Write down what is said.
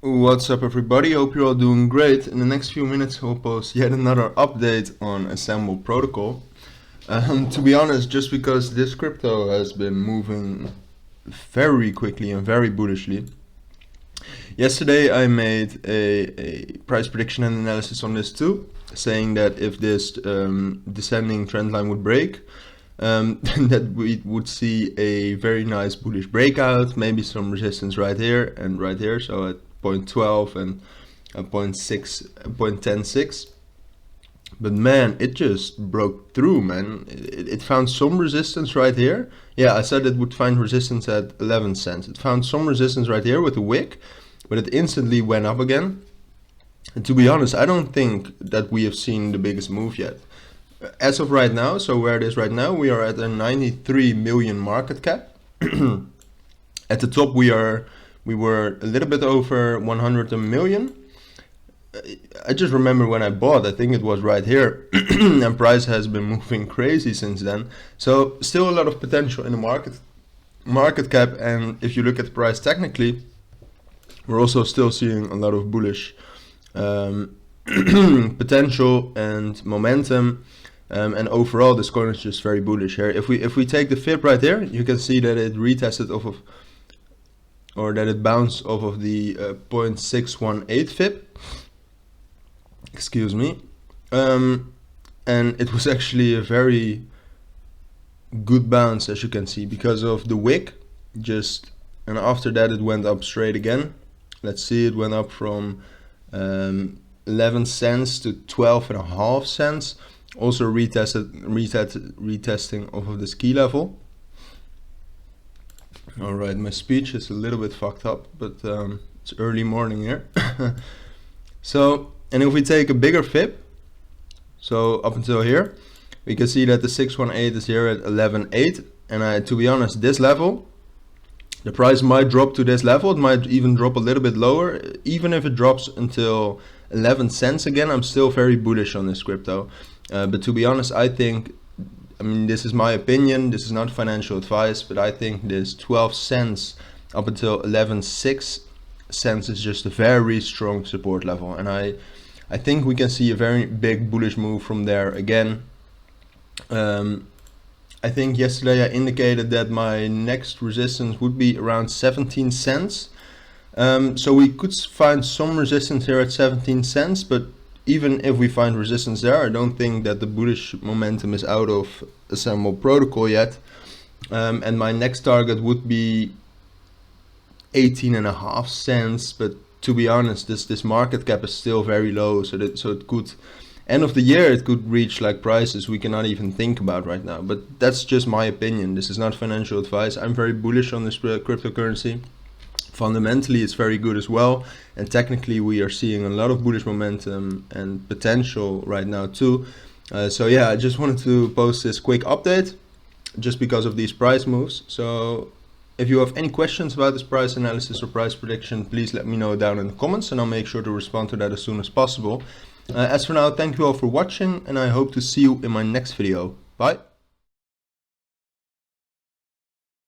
What's up everybody, hope you're all doing great. In the next few minutes we'll post yet another update on Assemble protocol. To be honest, just because this crypto has been moving very quickly and very bullishly. Yesterday I made a price prediction and analysis on this too, saying that if this descending trend line would break, that we would see a very nice bullish breakout, maybe some resistance right here and right here, so at 0.12 and 0.10.6. But man, it just broke through, man. It found some resistance right here. Yeah, I said it would find resistance at 11 cents. It found some resistance right here with a wick, but it instantly went up again. And to be honest, I don't think that we have seen the biggest move yet. As of right now, so where it is right now, we are at a 93 million market cap. At the top we were a little bit over 100 million. I just remember when I bought, I think it was right here, and price has been moving crazy since then. So still a lot of potential in the market cap, and if you look at the price technically, we're also still seeing a lot of bullish potential and momentum. And overall this coin is just very bullish here. If we take the fib right here, you can see that it retested off of, or that it bounced off of the 0.618 fib. Excuse me. And it was actually a very good bounce, as you can see, because of the wick. And after that it went up straight again. Let's see, it went up from 11 cents to 12.5 cents. Also retesting off of this key level. Alright, my speech is a little bit fucked up, but it's early morning here. So, and if we take a bigger fib, so up until here, we can see that the 618 is here at 11.8, and to be honest, this level, the price might drop to this level. It might even drop a little bit lower. Even if it drops until 11 cents again, I'm still very bullish on this crypto. But to be honest, I mean, this is my opinion, this is not financial advice, but I think this 12 cents up until 11.6 cents is just a very strong support level. And I think we can see a very big bullish move from there again. I think yesterday I indicated that my next resistance would be around 17 cents. So we could find some resistance here at 17 cents, but even if we find resistance there, I don't think that the bullish momentum is out of Assemble protocol yet. And my next target would be 18.5 cents, but to be honest, this market cap is still very low, so it could, end of the year, it could reach like prices we cannot even think about right now. But that's just my opinion. This is not financial advice. I'm very bullish on this cryptocurrency. Fundamentally it's very good as well, and technically we are seeing a lot of bullish momentum and potential right now too. So yeah, I just wanted to post this quick update just because of these price moves. So if you have any questions about this price analysis or price prediction, please let me know down in the comments, and I'll make sure to respond to that as soon as possible. As for now, thank you all for watching, and I hope to see you in my next video. Bye.